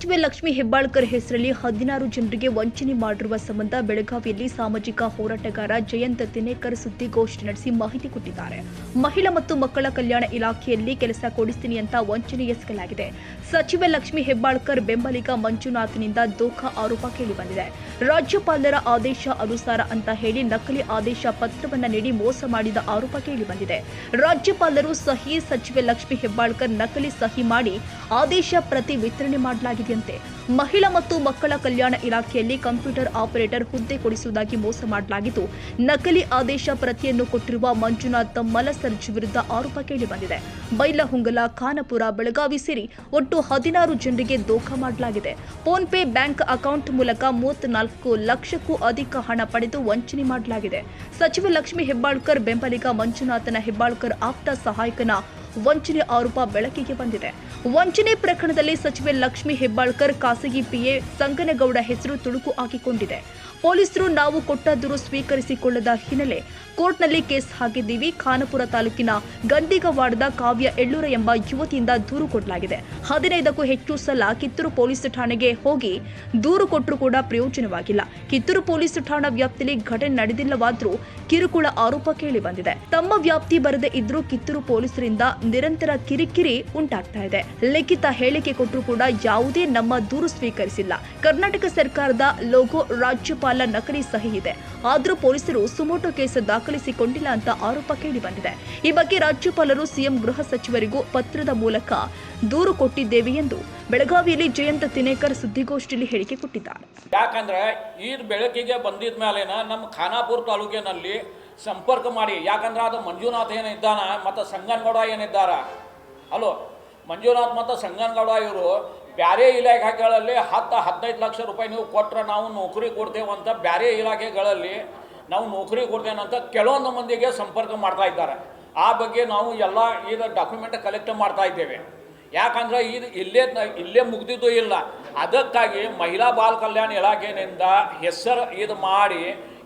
ಸಚಿವೆ ಲಕ್ಷ್ಮೀ ಹೆಬ್ಬಾಳ್ಕರ್ ಹೆಸರಲ್ಲಿ 16 ಜನರಿಗೆ ವಂಚನೆ ಮಾಡಿರುವ ಸಂಬಂಧ ಬೆಳಗಾವಿಯಲ್ಲಿ ಸಾಮಾಜಿಕ ಹೋರಾಟಗಾರ ಜಯಂತ್ ತಿನ್ನೇಕರ್ ಸುದ್ದಿಗೋಷ್ಠಿ ನಡೆಸಿ ಮಾಹಿತಿ ಕೊಟ್ಟಿದ್ದಾರೆ. ಮಹಿಳಾ ಮತ್ತು ಮಕ್ಕಳ ಕಲ್ಯಾಣ ಇಲಾಖೆಯಲ್ಲಿ ಕೆಲಸ ಕೊಡಿಸ್ತೀನಿ ಅಂತ ವಂಚನೆ ಎಸಗಲಾಗಿದೆ. ಸಚಿವೆ ಲಕ್ಷ್ಮೀ ಹೆಬ್ಬಾಳ್ಕರ್ ಬೆಂಬಲಿಗ ಮಂಜುನಾಥ್ನಿಂದ ದೋಖಾ ಆರೋಪ ಕೇಳಿಬಂದಿದೆ. ರಾಜ್ಯಪಾಲರ ಆದೇಶ ಅನುಸಾರ ಅಂತ ಹೇಳಿ ನಕಲಿ ಆದೇಶ ಪತ್ರವನ್ನ ನೀಡಿ ಮೋಸ ಮಾಡಿದ ಆರೋಪ ಕೇಳಿಬಂದಿದೆ. ರಾಜ್ಯಪಾಲರು ಸಹಿ, ಸಚಿವೆ ಲಕ್ಷ್ಮೀ ಹೆಬ್ಬಾಳ್ಕರ್ ನಕಲಿ ಸಹಿ ಮಾಡಿ ಆದೇಶ ಪ್ರತಿ ವಿತರಣೆ ಮಾಡಲಾಗಿದೆಯಂತೆ. ಮಹಿಳಾ ಮತ್ತು ಮಕ್ಕಳ ಕಲ್ಯಾಣ ಇಲಾಖೆಯಲ್ಲಿ ಕಂಪ್ಯೂಟರ್ ಆಪರೇಟರ್ ಹುದ್ದೆ ಕೊಡಿಸುವುದಾಗಿ ಮೋಸ ಮಾಡಲಾಗಿದ್ದು, ನಕಲಿ ಆದೇಶ ಪ್ರತಿಯನ್ನು ಕೊಟ್ಟಿರುವ ಮಂಜುನಾಥ್ ಮಲಸರ್ಜಿ ವಿರುದ್ಧ ಆರೋಪ ಕೇಳಿಬಂದಿದೆ. ಬೈಲಹೊಂಗಲ, ಖಾನಾಪುರ, ಬೆಳಗಾವಿ ಸೇರಿ ಒಟ್ಟು 16 ಜನರಿಗೆ ದೋಖಾ ಮಾಡಲಾಗಿದೆ. ಫೋನ್ ಪೇ ಬ್ಯಾಂಕ್ ಅಕೌಂಟ್ ಮೂಲಕ 34 ಲಕ್ಷಕ್ಕೂ ಅಧಿಕ ಹಣ ಪಡೆದು ವಂಚನೆ ಮಾಡಲಾಗಿದೆ. ಸಚಿವೆ ಲಕ್ಷ್ಮೀ ಹೆಬ್ಬಾಳ್ಕರ್ ಬೆಂಬಲಿಗ ಮಂಜುನಾಥನ ಹೆಬ್ಬಾಳ್ಕರ್ ಆಪ್ತ ಸಹಾಯಕನ ವಂಚನೆ ಆರೋಪ ಬೆಳಕಿಗೆ ಬಂದಿದೆ. ವಂಚನೆ ಪ್ರಕರಣದಲ್ಲಿ ಸಚಿವೆ ಲಕ್ಷ್ಮೀ ಹೆಬ್ಬಾಳ್ಕರ್ ಖಾಸಗಿ ಪಿಎ ಸಂಗನಗೌಡ ಹೆಸರು ತುಳುಕು ಹಾಕಿಕೊಂಡಿದೆ. ಪೊಲೀಸರು ನಾವು ಕೊಟ್ಟ ದೂರು ಸ್ವೀಕರಿಸಿಕೊಳ್ಳದ ಹಿನ್ನೆಲೆ ಕೋರ್ಟ್ನಲ್ಲಿ ಕೇಸ್ ಹಾಕಿದ್ದೀವಿ. ಖಾನಾಪುರ ತಾಲೂಕಿನ ಗಂದಿಗವಾಡದ ಕಾವ್ಯ ಎಳ್ಳೂರ ಎಂಬ ಯುವತಿಯಿಂದ ದೂರು ಕೊಡಲಾಗಿದೆ. 15ಕ್ಕೂ ಹೆಚ್ಚು ಸಲ ಕಿತ್ತೂರು ಪೊಲೀಸ್ ಠಾಣೆಗೆ ಹೋಗಿ ದೂರು ಕೊಟ್ಟರೂ ಕೂಡ ಪ್ರಯೋಜನವಾಗಿಲ್ಲ. ಕಿತ್ತೂರು ಪೊಲೀಸ್ ಠಾಣಾ ವ್ಯಾಪ್ತಿಯಲ್ಲಿ ಘಟನೆ ನಡೆದಿಲ್ಲವಾದರೂ ಕಿರುಕುಳ ಆರೋಪ ಕೇಳಿಬಂದಿದೆ. ತಮ್ಮ ವ್ಯಾಪ್ತಿ ಬರದೇ ಇದ್ರೂ ಕಿತ್ತೂರು ಪೊಲೀಸರಿಂದ ನಿರಂತರ ಕಿರಿಕಿರಿ ಉಂಟಾಗ್ತಾ ಇದೆ. ಲಿಖಿತ ಹೇಳಿಕೆ ಕೊಟ್ಟರೂ ಕೂಡ ಯಾವುದೇ ನಮ್ಮ ದೂರು ಸ್ವೀಕರಿಸಿಲ್ಲ. ಕರ್ನಾಟಕ ಸರ್ಕಾರದ ಲೋಗೋ, ರಾಜ್ಯಪಾಲ ನಕಲಿ ಸಹಿ ಇದೆ. ಆದರೂ ಪೊಲೀಸರು ಸುಮೋಟೋ ಕೇಸ್ ದಾಖಲಿಸಿಕೊಂಡಿಲ್ಲ ಅಂತ ಆರೋಪ ಕೇಳಿಬಂದಿದೆ. ಈ ಬಗ್ಗೆ ರಾಜ್ಯಪಾಲರು, ಸಿಎಂ, ಗೃಹ ಸಚಿವರಿಗೂ ಪತ್ರದ ಮೂಲಕ ದೂರು ಕೊಟ್ಟಿದ್ದೇವೆ ಎಂದು ಬೆಳಗಾವಿಯಲ್ಲಿ ಜಯಂತ್ ತಿನ್ನೇಕರ್ ಸುದ್ದಿಗೋಷ್ಠಿಯಲ್ಲಿ ಹೇಳಿಕೆ ಕೊಟ್ಟಿದ್ದಾರೆ. ಯಾಕಂದ್ರೆ ಈ ಬೆಳಕಿಗೆ ಬಂದಿದ ಮೇಲೇನ ನಮ್ಮ ಖಾನಾಪುರ ತಾಲೂಕಿನಲ್ಲಿ ಸಂಪರ್ಕ ಮಾಡಿ, ಯಾಕಂದ್ರೆ ಅದು ಮಂಜುನಾಥ್ ಏನಿದ್ದಾನ ಮತ್ತು ಸಂಗನಗೌಡ ಏನಿದ್ದಾರ, ಅಲೋ ಮಂಜುನಾಥ್ ಮತ್ತು ಸಂಗನಗೌಡ ಇವರು ಬೇರೆ ಇಲಾಖೆಗಳಲ್ಲಿ 10-15 ಲಕ್ಷ ರೂಪಾಯಿ ನೀವು ಕೊಟ್ಟರೆ ನಾವು ನೌಕರಿ ಕೊಡ್ತೇವಂತ ಬೇರೆ ಇಲಾಖೆಗಳಲ್ಲಿ ನಾವು ನೌಕರಿ ಕೊಡ್ತೇವಂತ ಕೆಲವೊಂದು ಮಂದಿಗೆ ಸಂಪರ್ಕ ಮಾಡ್ತಾ ಇದ್ದಾರೆ. ಆ ಬಗ್ಗೆ ನಾವು ಎಲ್ಲ ಈಗ ಡಾಕ್ಯುಮೆಂಟ್ ಕಲೆಕ್ಟ್ ಮಾಡ್ತಾ ಇದ್ದೇವೆ. ಯಾಕಂದ್ರೆ ಇದು ಇಲ್ಲೇ ಮುಗ್ದಿದ್ದು ಇಲ್ಲ. ಅದಕ್ಕಾಗಿ ಮಹಿಳಾ ಬಾಲ ಕಲ್ಯಾಣ ಇಲಾಖೆಯಿಂದ ಹೆಸರು ಇದು ಮಾಡಿ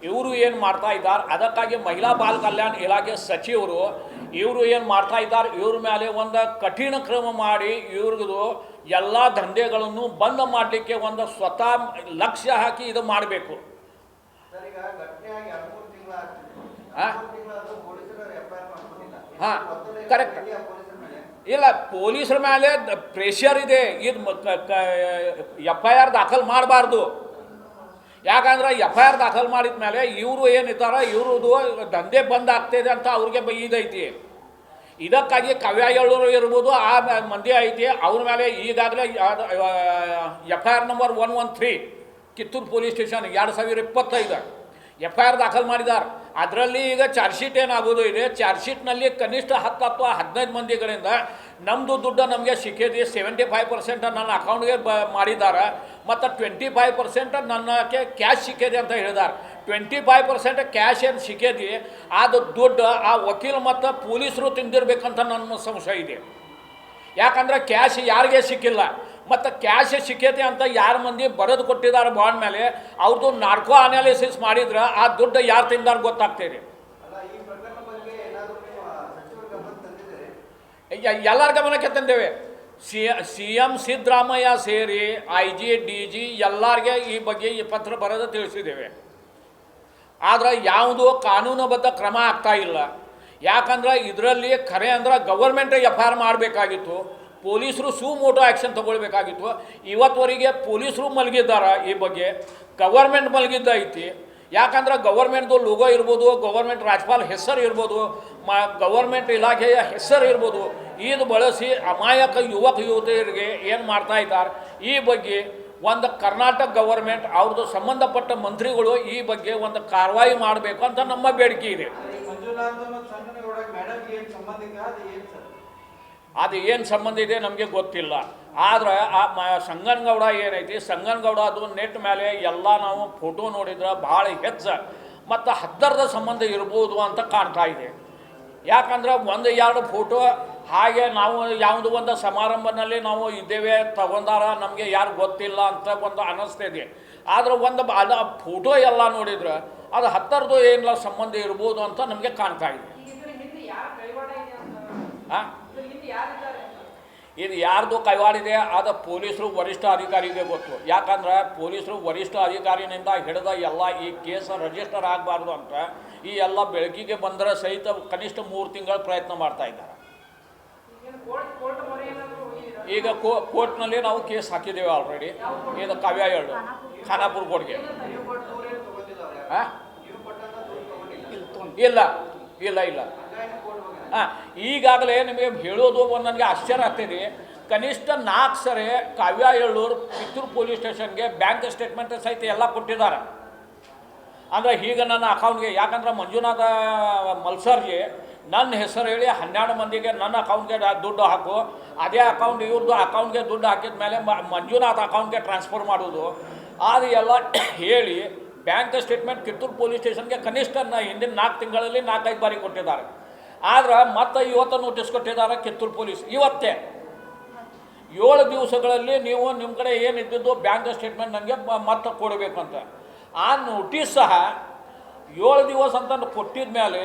ಇವರು ಏನು ಮಾಡ್ತಾ ಇದ್ದಾರೆ, ಅದಕ್ಕಾಗಿ ಮಹಿಳಾ ಬಾಲ ಕಲ್ಯಾಣ ಇಲಾಖೆ ಸಚಿವರು ಇವರು ಏನು ಮಾಡ್ತಾ ಇದ್ದಾರೆ, ಇವ್ರ ಮೇಲೆ ಒಂದು ಕಠಿಣ ಕ್ರಮ ಮಾಡಿ ಇವ್ರದ್ದು ಎಲ್ಲ ದಂಧೆಗಳನ್ನು ಬಂದ್ ಮಾಡಲಿಕ್ಕೆ ಒಂದು ಸ್ವತಃ ಲಕ್ಷ್ಯ ಹಾಕಿ ಇದು ಮಾಡಬೇಕು. ಹಾಂ, ಕರೆಕ್ಟ್. ಇಲ್ಲ, ಪೊಲೀಸರ ಮೇಲೆ ಪ್ರೆಷರ್ ಇದೆ. ಇದು FIR ದಾಖಲು ಮಾಡಬಾರ್ದು. ಯಾಕಂದ್ರೆ FIR ದಾಖಲು ಮಾಡಿದ ಮೇಲೆ ಇವರು ಏನಿದ್ದಾರೆ ಇವ್ರದ್ದು ದಂಧೆ ಬಂದ್ ಆಗ್ತಿದೆ ಅಂತ ಅವ್ರಿಗೆ ಇದೈತಿ. ಇದಕ್ಕಾಗಿ ಕಾವ್ಯ ಎಳ್ಳೂರು ಇರ್ಬೋದು, ಆ ಮಂದಿ ಐತಿ, ಅವ್ರ ಮೇಲೆ ಈಗಾಗಲೇ FIR number 113 Kittur police station 2025 FIR ದಾಖಲು ಮಾಡಿದ್ದಾರೆ. ಅದರಲ್ಲಿ ಈಗ ಚಾರ್ಜ್ ಶೀಟ್ ಏನಾಗೋದು ಇದೆ. ಚಾರ್ಜ್ ಶೀಟ್ನಲ್ಲಿ ಕನಿಷ್ಠ 10 ಅಥವಾ 15 ಮಂದಿಗಳಿಂದ ನಮ್ಮದು ದುಡ್ಡು ನಮಗೆ ಸಿಕ್ಕಿದೆ, 75% ನನ್ನ ಅಕೌಂಟ್ಗೆ ಮಾಡಿದ್ದಾರೆ ಮತ್ತು 25% ನನಗೆ ಕ್ಯಾಶ್ ಸಿಕ್ಕಿದೆ ಅಂತ ಹೇಳಿದ್ದಾರೆ. 25% ಕ್ಯಾಶ್ ಏನು ಸಿಕ್ಕಿದೆ, ಅದು ದುಡ್ಡು ಆ ವಕೀಲ ಮತ್ತು ಪೊಲೀಸರು ತಿಂದಿರ್ಬೇಕಂತ ನನ್ನ ಸಂಶಯ ಇದೆ. ಯಾಕಂದ್ರೆ ಕ್ಯಾಶ್ ಯಾರಿಗೆ ಸಿಕ್ಕಿಲ್ಲ ಮತ್ತು ಕ್ಯಾಶ್ ಸಿಕ್ಕೈತೆ ಅಂತ ಯಾರು ಮಂದಿ ಬರೆದು ಕೊಟ್ಟಿದ್ದಾರೆ ಬಾಂಡ್ ಮೇಲೆ, ಅವ್ರದ್ದು ನಾರ್ಕೋ ಅನಾಲಿಸಿಸ್ ಮಾಡಿದ್ರೆ ಆ ದುಡ್ಡು ಯಾರು ತಿಂದಾರ ಗೊತ್ತಾಗ್ತದೆ. ಎಲ್ಲರ ಗಮನಕ್ಕೆ ತಂದೇವೆ. CM ಸಿದ್ದರಾಮಯ್ಯ ಸೇರಿ IG, DG ಎಲ್ಲರಿಗೆ ಈ ಬಗ್ಗೆ ಈ ಪತ್ರ ಬರೆದು ತಿಳಿಸಿದ್ದೇವೆ. ಆದರೆ ಯಾವುದೋ ಕಾನೂನುಬದ್ಧ ಕ್ರಮ ಆಗ್ತಾ ಇಲ್ಲ. ಯಾಕಂದ್ರೆ ಇದರಲ್ಲಿ ಖರೆ ಅಂದ್ರೆ ಗವರ್ಮೆಂಟ್ FIR ಮಾಡಬೇಕಾಗಿತ್ತು, ಪೊಲೀಸರು ಸುಮೋಟೋ ಆ್ಯಕ್ಷನ್ ತಗೊಳ್ಬೇಕಾಗಿತ್ತು. ಇವತ್ತುವರೆಗೆ ಪೊಲೀಸರು ಮಲಗಿದ್ದಾರೆ. ಈ ಬಗ್ಗೆ ಗವರ್ಮೆಂಟ್ ಮಲಗಿದ್ದೈತಿ. ಯಾಕಂದ್ರೆ ಗವರ್ಮೆಂಟ್ದು ಲೋಗೋ ಇರ್ಬೋದು, ಗವರ್ಮೆಂಟ್ ರಾಜ್ಯಪಾಲ ಹೆಸರು ಇರ್ಬೋದು, ಗವರ್ಮೆಂಟ್ ಇಲಾಖೆಯ ಹೆಸರು ಇರ್ಬೋದು, ಇದು ಬಳಸಿ ಅಮಾಯಕ ಯುವಕ ಯುವತಿಯರಿಗೆ ಏನು ಮಾಡ್ತಾ ಇದ್ದಾರೆ, ಈ ಬಗ್ಗೆ ಒಂದು ಕರ್ನಾಟಕ ಗವರ್ಮೆಂಟ್ ಅವ್ರದ್ದು ಸಂಬಂಧಪಟ್ಟ ಮಂತ್ರಿಗಳು ಈ ಬಗ್ಗೆ ಒಂದು ಕಾರ್ಯವಾಹಿ ಮಾಡಬೇಕು ಅಂತ ನಮ್ಮ ಬೇಡಿಕೆ ಇದೆ. ಅದು ಏನು ಸಂಬಂಧ ಇದೆ ನಮಗೆ ಗೊತ್ತಿಲ್ಲ. ಆದರೆ ಆ ಸಂಗನಗೌಡ ಏನೈತಿ, ಸಂಗನಗೌಡ ಅದು ನೆಟ್ ಮೇಲೆ ಎಲ್ಲ ನಾವು ಫೋಟೋ ನೋಡಿದ್ರೆ ಭಾಳ ಹೆಚ್ಚು ಮತ್ತು ಹತ್ತಿರದ ಸಂಬಂಧ ಇರ್ಬೋದು ಅಂತ ಕಾಣ್ತಾ ಇದೆ. ಯಾಕಂದ್ರೆ 1-2 ಫೋಟೋ ಹಾಗೆ ನಾವು ಯಾವುದೋ ಒಂದು ಸಮಾರಂಭದಲ್ಲಿ ನಾವು ಇದ್ದೇವೆ ತಗೊಂಡಾರ, ನಮಗೆ ಯಾರು ಗೊತ್ತಿಲ್ಲ ಅಂತ ಒಂದು ಅನ್ನಿಸ್ತಿದೆ. ಆದರೆ ಒಂದು ಅದು ಫೋಟೋ ಎಲ್ಲ ನೋಡಿದ್ರೆ ಅದು ಹತ್ತಿರದ್ದು ಏನಿಲ್ಲ ಸಂಬಂಧ ಇರ್ಬೋದು ಅಂತ ನಮಗೆ ಕಾಣ್ತಾ ಇದೆ. ಹಾಂ, ಇದು ಯಾರ್ದು ಕೈವಾಡಿದೆ ಅದು ಪೊಲೀಸರು ವರಿಷ್ಠ ಅಧಿಕಾರಿಗೆ ಗೊತ್ತು. ಯಾಕಂದ್ರೆ ಪೊಲೀಸರು ವರಿಷ್ಠ ಅಧಿಕಾರಿನಿಂದ ಹಿಡಿದ ಎಲ್ಲ ಈ ಕೇಸ್ ರಿಜಿಸ್ಟರ್ ಆಗಬಾರ್ದು ಅಂತ ಈ ಎಲ್ಲ ಬೆಳಕಿಗೆ ಬಂದರೆ ಸಹಿತ ಕನಿಷ್ಠ 3 ತಿಂಗಳ ಪ್ರಯತ್ನ ಮಾಡ್ತಾ ಇದ್ದಾರೆ. ಈಗ ಕೋರ್ಟ್ನಲ್ಲಿ ನಾವು ಕೇಸ್ ಹಾಕಿದ್ದೇವೆ ಆಲ್ರೆಡಿ. ಇದು ಕಾವ್ಯ ಹೇಳು ಖಾನಾಪುರ ಕೋರ್ಟ್ಗೆ ಇಲ್ಲ ಇಲ್ಲ ಇಲ್ಲ ಹಾಂ. ಈಗಾಗಲೇ ನಿಮಗೆ ಹೇಳೋದು ನನಗೆ ಆಶ್ಚರ್ಯ ಆಗ್ತಿದೆ. ಕನಿಷ್ಠ 4 ಸರಿ ಕಾವ್ಯ ಎಳ್ಳೂರು ಕಿತ್ತೂರು ಪೊಲೀಸ್ ಸ್ಟೇಷನ್ಗೆ ಬ್ಯಾಂಕ್ ಸ್ಟೇಟ್ಮೆಂಟ್ ಸಹಿತ ಎಲ್ಲ ಕೊಟ್ಟಿದ್ದಾರೆ. ಅಂದರೆ ಈಗ ನನ್ನ ಅಕೌಂಟ್ಗೆ, ಯಾಕಂದ್ರೆ ಮಂಜುನಾಥ ಮಲ್ಸರ್ಗೆ ನನ್ನ ಹೆಸರು ಹೇಳಿ 12 ಮಂದಿಗೆ ನನ್ನ ಅಕೌಂಟ್ಗೆ ದುಡ್ಡು ಹಾಕು, ಅದೇ ಅಕೌಂಟ್ ಇವ್ರದ್ದು ಅಕೌಂಟ್ಗೆ ದುಡ್ಡು ಹಾಕಿದ ಮೇಲೆ ಮಂಜುನಾಥ ಅಕೌಂಟ್ಗೆ ಟ್ರಾನ್ಸ್ಫರ್ ಮಾಡೋದು, ಅದು ಎಲ್ಲ ಹೇಳಿ ಬ್ಯಾಂಕ್ ಸ್ಟೇಟ್ಮೆಂಟ್ ಕಿತ್ತೂರು ಪೊಲೀಸ್ ಸ್ಟೇಷನ್ಗೆ ಕನಿಷ್ಠ ಹಿಂದಿನ 4 ತಿಂಗಳಲ್ಲಿ 4-5 ಬಾರಿ ಕೊಟ್ಟಿದ್ದಾರೆ. ಆದ್ರೆ ಮತ್ತೆ ಇವತ್ತು ನೋಟಿಸ್ ಕೊಟ್ಟಿದ್ದಾರೆ ಕಿತ್ತೂರು ಪೊಲೀಸ್. ಇವತ್ತೇ 7 ದಿವಸಗಳಲ್ಲಿ ನೀವು ನಿಮ್ಮ ಕಡೆ ಏನಿದ್ದು ಬ್ಯಾಂಕ್ ಸ್ಟೇಟ್ಮೆಂಟ್ ನನಗೆ ಮತ್ತೆ ಕೊಡಬೇಕು ಅಂತ. ಆ ನೋಟಿಸ್ ಸಹ 7 ದಿವಸ ಅಂತ ಕೊಟ್ಟಿದ ಮೇಲೆ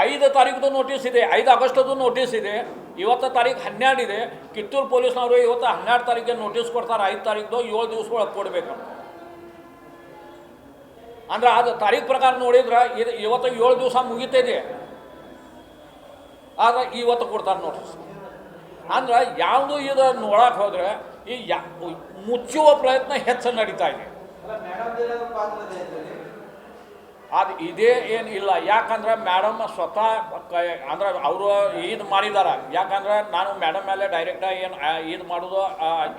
5 ತಾರೀಕು ನೋಟಿಸ್ ಇದೆ, 5 ಆಗಸ್ಟದು ನೋಟಿಸ್ ಇದೆ, ಇವತ್ತು ತಾರೀಕು 12 ಇದೆ. ಕಿತ್ತೂರು ಪೊಲೀಸ್ನವರು ಇವತ್ತು 12 ತಾರೀಕಿಗೆ ನೋಟಿಸ್ ಕೊಡ್ತಾರೆ, 5 ತಾರೀಕು 7 ದಿವಸ ಒಳಗೆ ಕೊಡಬೇಕಂತ. ಅಂದ್ರೆ ಅದು ತಾರೀಕು ಪ್ರಕಾರ ನೋಡಿದ್ರೆ ಇದು ಇವತ್ತು 7 ದಿವಸ ಮುಗಿತಿದೆ, ಆದರೆ ಇವತ್ತು ಕೊಡ್ತಾರೆ ನೋಟಿಸ್. ಅಂದ್ರೆ ಯಾವುದು ಇದು ನೋಡಕ್ಕೆ ಹೋದರೆ ಈ ಮುಚ್ಚುವ ಪ್ರಯತ್ನ ಹೆಚ್ಚು ನಡೀತಾ ಇದೆ. ಅದು ಇದೇ ಏನು ಇಲ್ಲ. ಯಾಕಂದ್ರೆ ಮೇಡಮ್ ಸ್ವತಃ ಅಂದ್ರೆ ಅವರು ಇದು ಮಾಡಿದ್ದಾರೆ. ಯಾಕಂದ್ರೆ ನಾನು ಮೇಡಮ್ ಮೇಲೆ ಡೈರೆಕ್ಟಾಗಿ ಏನು ಇದು ಮಾಡೋದು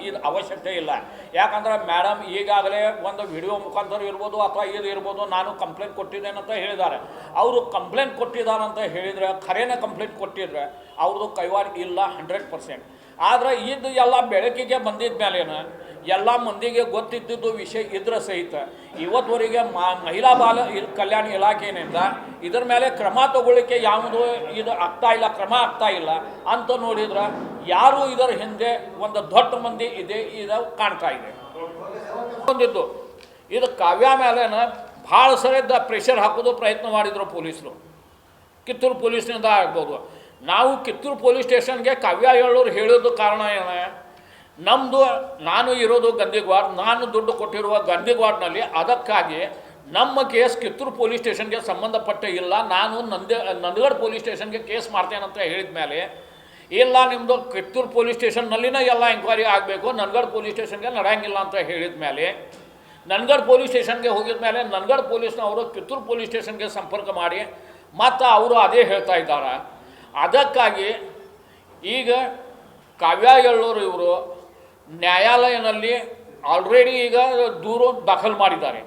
ಇದು ಅವಶ್ಯಕತೆ ಇಲ್ಲ. ಯಾಕಂದ್ರೆ ಮೇಡಮ್ ಈಗಾಗಲೇ ಒಂದು ವಿಡಿಯೋ ಮುಖಾಂತರ ಇರ್ಬೋದು ಅಥವಾ ಇದು ಇರ್ಬೋದು, ನಾನು ಕಂಪ್ಲೇಂಟ್ ಕೊಟ್ಟಿದ್ದೇನೆ ಅಂತ ಹೇಳಿದ್ದಾರೆ. ಅವರು ಕಂಪ್ಲೇಂಟ್ ಕೊಟ್ಟಿದ್ದಾರೆ ಅಂತ ಹೇಳಿದರೆ, ಖರೇನೇ ಕಂಪ್ಲೇಂಟ್ ಕೊಟ್ಟಿದ್ರೆ ಅವ್ರದ್ದು ಕೈವಾಡ ಇಲ್ಲ 100%. ಆದರೆ ಇದು ಎಲ್ಲ ಬೆಳಕಿಗೆ ಬಂದಿದ್ದ ಮೇಲೇನು ಎಲ್ಲ ಮಂದಿಗೆ ಗೊತ್ತಿದ್ದು ವಿಷಯ ಇದ್ರ ಸಹಿತ ಇವತ್ತುವರೆಗೆ ಮಹಿಳಾ ಬಾಲ ಕಲ್ಯಾಣ ಇಲಾಖೆಯಿಂದ ಇದ್ರ ಮೇಲೆ ಕ್ರಮ ತಗೊಳ್ಳಿಕ್ಕೆ ಯಾವುದು ಇದು ಆಗ್ತಾ ಇಲ್ಲ, ಕ್ರಮ ಆಗ್ತಾ ಇಲ್ಲ ಅಂತ ನೋಡಿದ್ರೆ ಯಾರು ಇದರ ಹಿಂದೆ ಒಂದು ದೊಡ್ಡ ಮಂದಿ ಇದೆ ಇದು ಕಾಣ್ತಾ ಇದೆ. ಬಂದಿದ್ದು ಇದು ಕಾವ್ಯ ಮೇಲೇನ ಭಾಳ ಸರಿ ಪ್ರೆಷರ್ ಹಾಕೋದು ಪ್ರಯತ್ನ ಮಾಡಿದ್ರು ಪೊಲೀಸರು, ಕಿತ್ತೂರು ಪೊಲೀಸ್ನಿಂದ ಆಗ್ಬೋದು. ನಾವು ಕಿತ್ತೂರು ಪೊಲೀಸ್ ಸ್ಟೇಷನ್ಗೆ ಕಾವ್ಯ ಎಳ್ಳೂರು ಹೇಳೋದು ಕಾರಣ ಏನು, ನಮ್ಮದು ನಾನು ಇರೋದು ಗಂದಿಗ್ವಾಡ್, ನಾನು ದುಡ್ಡು ಕೊಟ್ಟಿರುವ ಗಂದಿಗ್ವಾಡ್ನಲ್ಲಿ, ಅದಕ್ಕಾಗಿ ನಮ್ಮ ಕೇಸ್ ಕಿತ್ತೂರು ಪೊಲೀಸ್ ಸ್ಟೇಷನ್ಗೆ ಸಂಬಂಧಪಟ್ಟ ಇಲ್ಲ, ನಾನು ನಂದಗಡ ಪೊಲೀಸ್ ಸ್ಟೇಷನ್ಗೆ ಕೇಸ್ ಮಾಡ್ತೇನೆ ಅಂತ ಹೇಳಿದ ಮೇಲೆ, ಇಲ್ಲ ನಿಮ್ಮದು ಕಿತ್ತೂರು ಪೊಲೀಸ್ ಸ್ಟೇಷನ್ನಲ್ಲಿನ ಎಲ್ಲ ಎಂಕ್ವೈರಿ ಆಗಬೇಕು, ನಂದಗಡ ಪೊಲೀಸ್ ಸ್ಟೇಷನ್ಗೆ ನಡೆಯಂಗಿಲ್ಲ ಅಂತ ಹೇಳಿದ ಮೇಲೆ ನಂದಗಡ ಪೊಲೀಸ್ ಸ್ಟೇಷನ್ಗೆ ಹೋಗಿದ ಮೇಲೆ ನಂದಗಡ ಪೊಲೀಸ್ನವರು ಕಿತ್ತೂರು ಪೊಲೀಸ್ ಸ್ಟೇಷನ್ಗೆ ಸಂಪರ್ಕ ಮಾಡಿ ಮತ್ತು ಅವರು ಅದೇ ಹೇಳ್ತಾ ಇದ್ದಾರೆ. ಅದಕ್ಕಾಗಿ ಈಗ ಕಾವ್ಯ ಎಳ್ಳೂರು ಇವರು ನ್ಯಾಯಾಲಯದಲ್ಲಿ ಆಲ್ರೆಡಿ ಈಗ ದೂರು ದಾಖಲು ಮಾಡಿದ್ದಾರೆ.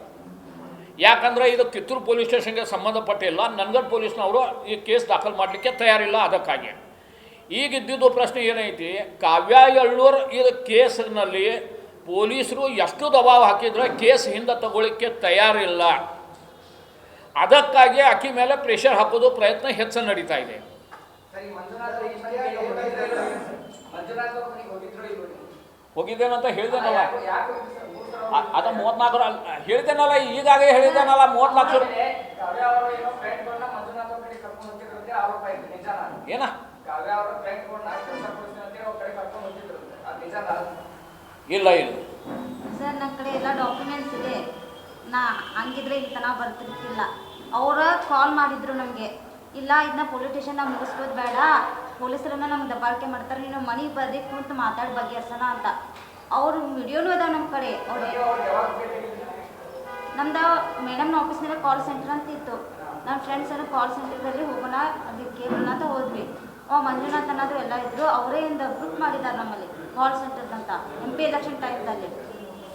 ಯಾಕಂದರೆ ಇದು ಕಿತ್ತೂರು ಪೊಲೀಸ್ ಸ್ಟೇಷನ್ಗೆ ಸಂಬಂಧಪಟ್ಟಿಲ್ಲ, ನಂದಗಡ ಪೊಲೀಸ್ನವರು ಈ ಕೇಸ್ ದಾಖಲು ಮಾಡಲಿಕ್ಕೆ ತಯಾರಿಲ್ಲ. ಅದಕ್ಕಾಗಿ ಈಗ ಇದ್ದಿದ್ದು ಪ್ರಶ್ನೆ ಏನೈತಿ, ಕಾವ್ಯ ಎಳ್ಳೂರು ಇದು ಕೇಸ್ನಲ್ಲಿ ಪೊಲೀಸರು ಎಷ್ಟು ದಬಾವ್ ಹಾಕಿದ್ರೆ ಕೇಸ್ ಹಿಂದೆ ತಗೊಳ್ಳಿಕ್ಕೆ ತಯಾರಿಲ್ಲ. ಅದಕ್ಕಾಗಿ ಆಕೆ ಮೇಲೆ ಪ್ರೆಷರ್ ಹಾಕೋದು ಪ್ರಯತ್ನ ಹೆಚ್ಚು ನಡೀತಾ ಇದೆ. ಹೋಗಿದ್ದೇನಂತ ಹೇಳ್ದೇನಲ್ಲ, ಅದು 34 ಹೇಳ್ದೇನಲ್ಲ, ಈಗಾಗಲೇ ಹೇಳಿದ್ದೇನಲ್ಲ 30 ಲಕ್ಷ ಏನ ಇಲ್ಲ ಇಲ್ಲ ಸರ್, ನನ್ನ ಕಡೆ ಎಲ್ಲ ಡಾಕ್ಯುಮೆಂಟ್ಸ್ ಇದೆ. ನಾ ಹಂಗಿದ್ರೆ ಇಲ್ಲಿ ತನಕ ಬರ್ತಿರ್ತಿಲ್ಲ. ಅವರ ಕಾಲ್ ಮಾಡಿದ್ರು ನಮಗೆ, ಇಲ್ಲ ಇದನ್ನ ಪೊಲೀಸ್ ಸ್ಟೇಷನ್ನಾಗ ಮುಗಿಸ್ಬೋದು ಬೇಡ, ಪೊಲೀಸರನ್ನ ನಮ್ಗೆ ದಬ್ಬಾಳಿಕೆ ಮಾಡ್ತಾರೆ, ನೀನು ಮನೆಗೆ ಬರ್ರಿ ಕುಂತು ಮಾತಾಡಿ ಬಗೆಹರ್ಸೋಣ ಅಂತ. ಅವ್ರು ವಿಡಿಯೋನೂ ಇದಾವೆ ನಮ್ಮ ಕಡೆ. ನಮ್ದು ಮೇಡಮ್ನ ಆಫೀಸ್ನಲ್ಲಿ ಕಾಲ್ ಸೆಂಟರ್ ಅಂತ ಇತ್ತು. ನನ್ನ ಫ್ರೆಂಡ್ಸ್ ಎಲ್ಲ ಕಾಲ್ ಸೆಂಟರ್ದಲ್ಲಿ ಹೋಗೋಣ ಅಲ್ಲಿ ಕೇಳೋಣ ಅಂತ ಹೋದ್ವಿ. ಮಂಜುನಾಥ್ ಅನ್ನೋದು ಎಲ್ಲ ಇದ್ರು, ಅವರೇ ಒಂದು ಗ್ರೂಪ್ ಮಾಡಿದ್ದಾರೆ ನಮ್ಮಲ್ಲಿ ಕಾಲ್ ಸೆಂಟರ್ದಂತ MP ಎಲೆಕ್ಷನ್ ಟೈಮ್ದಲ್ಲಿ.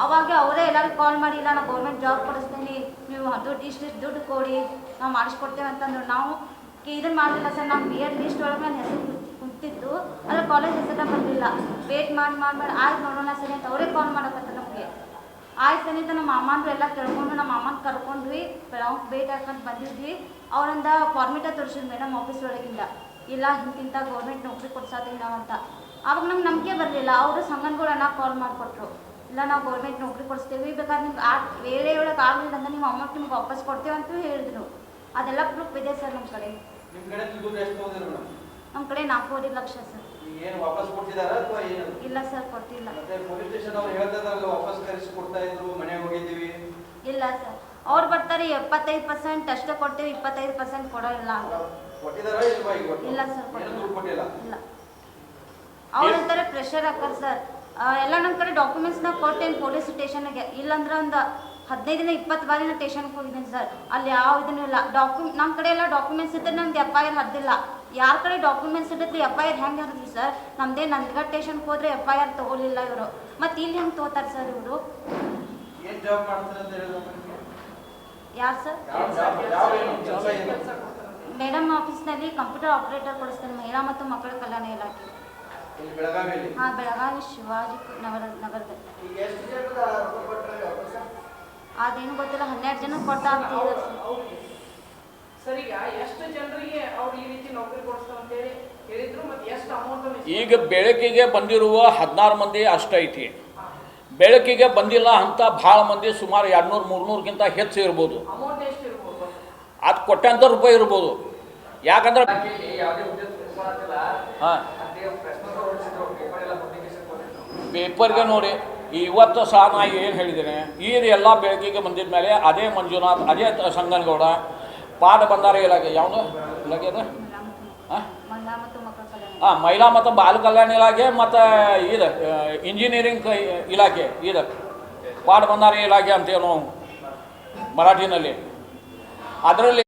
ಅವಾಗ ಅವರೇ ಎಲ್ಲರಿಗೂ ಕಾಲ್ ಮಾಡಿ, ಇಲ್ಲ ನಾವು ಗೌರ್ಮೆಂಟ್ ಜಾಬ್ ಕೊಡಿಸ್ತೀನಿ, ನೀವು ದುಡ್ಡು ಇಷ್ಟು ದುಡ್ಡು ಕೊಡಿ, ನಾವು ಮಾಡಿಸ್ಕೊಡ್ತೇವೆ ಅಂತಂದ್ರು. ನಾವು ಇದನ್ನು ಮಾಡಲಿಲ್ಲ ಸರ್, ನಾವು BR ಲಿಸ್ಟ್ ಒಳಗೆ ನನ್ನ ಹೆಸರು ಕುಂತಿತ್ತು, ಆದರೆ ಕಾಲೇಜ್ ಹೆಸರನ್ನ ಬಂದಿಲ್ಲ. ವೇಟ್ ಮಾಡಿ ಆಯ್ತು ನೋಡೋಣ ಸರಿ ಅಂತ ಅವರೇ ಕಾಲ್ ಮಾಡೋಕತ್ತ ನಮಗೆ. ಆಯ್ತು ಸರಿ ಅಂತ ನಮ್ಮ ಅಮ್ಮಂದ್ರು ಎಲ್ಲ ಕೇಳ್ಕೊಂಡು ನಮ್ಮ ಅಮ್ಮನ ಕರ್ಕೊಂಡ್ವಿ, ನಾವು ಭೇಟಿ ಹಾಕೊಂಡು ಬಂದಿದ್ವಿ. ಅವರಿಂದ ಫಾರ್ಮೇಟ ತೋರಿಸಿದ್ವಿ ಮೇಡಮ್ ಆಫೀಸ್ ಒಳಗಿಂದ, ಇಲ್ಲ ಹಿಂಗಿಂತ ಗೌರ್ಮೆಂಟ್ ನೌಕರಿ ಕೊಡ್ಸಾತೀವಿ ನಾವು ಅಂತ. ಆವಾಗ ನಮ್ಗೆ ನಂಬಿಕೆ ಬರಲಿಲ್ಲ. ಅವರು ಸಂಘಗಳನ್ನ ಕಾಲ್ ಮಾಡಿಕೊಟ್ರು, ಇಲ್ಲ ನಾವು ಗೌರ್ಮೆಂಟ್ ನೌಕರಿ ಕೊಡಿಸ್ತೀವಿ, ಬೇಕಾದ್ರೆ ನಿಮ್ಗೆ ವೇಳೆ ಒಳಗೆ ಆಗಲಿಲ್ಲ ಅಂದ್ರೆ ನೀವು ಅಮೌಂಟ್ ನಿಮ್ಗೆ ವಾಪಸ್ ಕೊಡ್ತೇವೆ ಅಂತ ಹೇಳಿದ್ರು. ಅದೆಲ್ಲ ಪ್ರೂಫ್ ಇದೆ ಸರ್ ನಮ್ಮ ಕಡೆ. ನಮ್ಮ ಕಡೆ 4.5 ಲಕ್ಷ ಸರ್. ಏನು ವಾಪಸ್ ಕೊಟ್ಟಿದಾರ ಅಥವಾ ಏನು? ಇಲ್ಲ ಸರ್ ಕೊಟ್ಟಿಲ್ಲ. ಮತ್ತೆ ಪೊಲೀಸ್ ಸ್ಟೇಷನ್ ಅವ್ರು ಹೇಳ್ತಿದಾರಲ್ಲ ವಾಪಸ್ ಕರೆಸಿ ಕೊಡ್ತಾ ಇದ್ರು, ಮನೆಗೆ ಹೋಗಿದ್ದೀವಿ. ಇಲ್ಲ ಸರ್, ಅವ್ರು ಬರ್ತಾರೆ 75% ಅಷ್ಟೇ ಕೊಡ್ತೀವಿ, 25% ಕೊಡೋಲ್ಲ ಅಂತ. ಕೊಟ್ಟಿದಾರ ಇಲ್ವಾ ಈಗ? ಇಲ್ಲ ಸರ್ ಏನು ದುಡ್ಡು ಕೊಟ್ಟಿಲ್ಲ. ಇಲ್ಲ, ಅವ್ರಂತಾರೆ ಪ್ರೆಷರ್ ಹಾಕರ್ ಸರ್. ಎಲ್ಲ ನಮ್ಮ ಕಡೆ ಡಾಕ್ಯುಮೆಂಟ್ಸ್ನ ಕೊಟ್ಟೇನು ಪೊಲೀಸ್ ಸ್ಟೇಷನ್ಗೆ, ಇಲ್ಲಾಂದ್ರೆ ಒಂದು 15-20 ಬಾರಿ ನಾನು ಸ್ಟೇಷನ್ಗೆ ಹೋಗಿದ್ದೀನಿ ಸರ್. ಅಲ್ಲಿ ಯಾವ ಇದನ್ನು ಇಲ್ಲ. ನಮ್ಮ ಕಡೆ ಎಲ್ಲ ಡಾಕ್ಯುಮೆಂಟ್ಸ್ ಇದ್ದರೆ ನಮ್ದು FIR ಹರಿದಿಲ್ಲ. ಯಾರ ಕಡೆ ಡಾಕ್ಯುಮೆಂಟ್ಸ್ ಇಟ್ಟಿದ್ರೆ FIR ಹೆಂಗೆ ಹರಿದ್ವಿ ಸರ್? ನಮ್ಮದೇ ನಂದಗಡ್ ಸ್ಟೇಷನ್ಗೆ ಹೋದರೆ FIR ತೊಗೊಲಿಲ್ಲ ಇವರು. ಮತ್ತು ಇಲ್ಲಿ ಹೆಂಗೆ ತೊಗೋತಾರೆ ಸರ್ ಇವರು? ಏನು ಜಾಬ್ ಮಾಡ್ತಾರೆ ಅಂತ ಹೇಳಿದ್ರು? ಯಾರು ಸರ್? ಕೆಲಸ ಏನು? ಮೇಡಮ್ ಆಫೀಸ್ನಲ್ಲಿ ಕಂಪ್ಯೂಟರ್ ಆಪರೇಟರ್ ಕೊಡಿಸ್ತಾರೆ, ಮಹಿಳಾ ಮತ್ತು ಮಕ್ಕಳ ಕಲ್ಯಾಣ ಇಲಾಖೆ. ಇಲ್ಲಿ ಬೆಳಗಾವಿಯಲ್ಲಿ? ಹಾಂ, ಬೆಳಗಾವಿ ಶಿವಾಜಿ ನಗರದಲ್ಲಿ. ಈಗ ಎಷ್ಟು ಜನದ ರೊಕ್ಕ ಕೊಟ್ಟರೆ ವಾಪಸ್? ಅದೇನು ಗೊತ್ತಿಲ್ಲ, 12 ಜನ ಕೊಟ್ಟ ಅಂತ ಹೇಳಿದ್ರು ಸರ್. ಈಗ ಎಷ್ಟು ಜನರಿಗೆ ಅವ್ರು ಈ ರೀತಿ ನೌಕರಿ ಕೊಡಿಸ್ತಾರೆ ಅಂತ ಹೇಳಿ ಹೇಳಿದ್ರು, ಮತ್ತೆ ಎಷ್ಟು ಅಮೌಂಟ್? ಈಗ ಬೆಳಕಿಗೆ ಬಂದಿರುವ 16 ಮಂದಿ ಅಷ್ಟೈತಿ. ಬೆಳಕಿಗೆ ಬಂದಿಲ್ಲ ಅಂತ ಭಾಳ ಮಂದಿ, ಸುಮಾರು 200-300ಗಿಂತ ಹೆಚ್ಚು ಇರ್ಬೋದು. ಅಮೌಂಟ್ ಎಷ್ಟು ಇರ್ಬೋದು? ಅದು ಕೊಟ್ಟಂಥ ರೂಪಾಯಿ ಇರ್ಬೋದು. ಯಾಕಂದ್ರೆ ಹಾಂ, ಪೇಪರ್ಗೆ ನೋಡಿ ಇವತ್ತು ಸಹ ನಾ ಏನು ಹೇಳಿದ್ದೇನೆ, ಎಲ್ಲ ಬೆಳಕಿಗೆ ಬಂದಿದ ಮೇಲೆ ಅದೇ ಮಂಜುನಾಥ್, ಅದೇ ಸಂಗನಗೌಡ, ಪಾಠ ಬಂದಾರ ಇಲಾಖೆ ಯಾವುದು ಇಲಾಖೆ ಅದು? ಹಾಂ, ಮಹಿಳಾ ಮತ್ತು ಮಕ್ಕಳ ಕಲ್ಯಾಣ. ಹಾಂ, ಮಹಿಳಾ ಮತ್ತು ಬಾಲ ಕಲ್ಯಾಣ ಇಲಾಖೆ ಮತ್ತು ಇದು ಇಂಜಿನಿಯರಿಂಗ್ ಇಲಾಖೆ, ಇದು ಪಾಠ ಬಂದಾರ ಇಲಾಖೆ ಅಂತೇನು ಮರಾಠಿನಲ್ಲಿ. ಅದರಲ್ಲಿ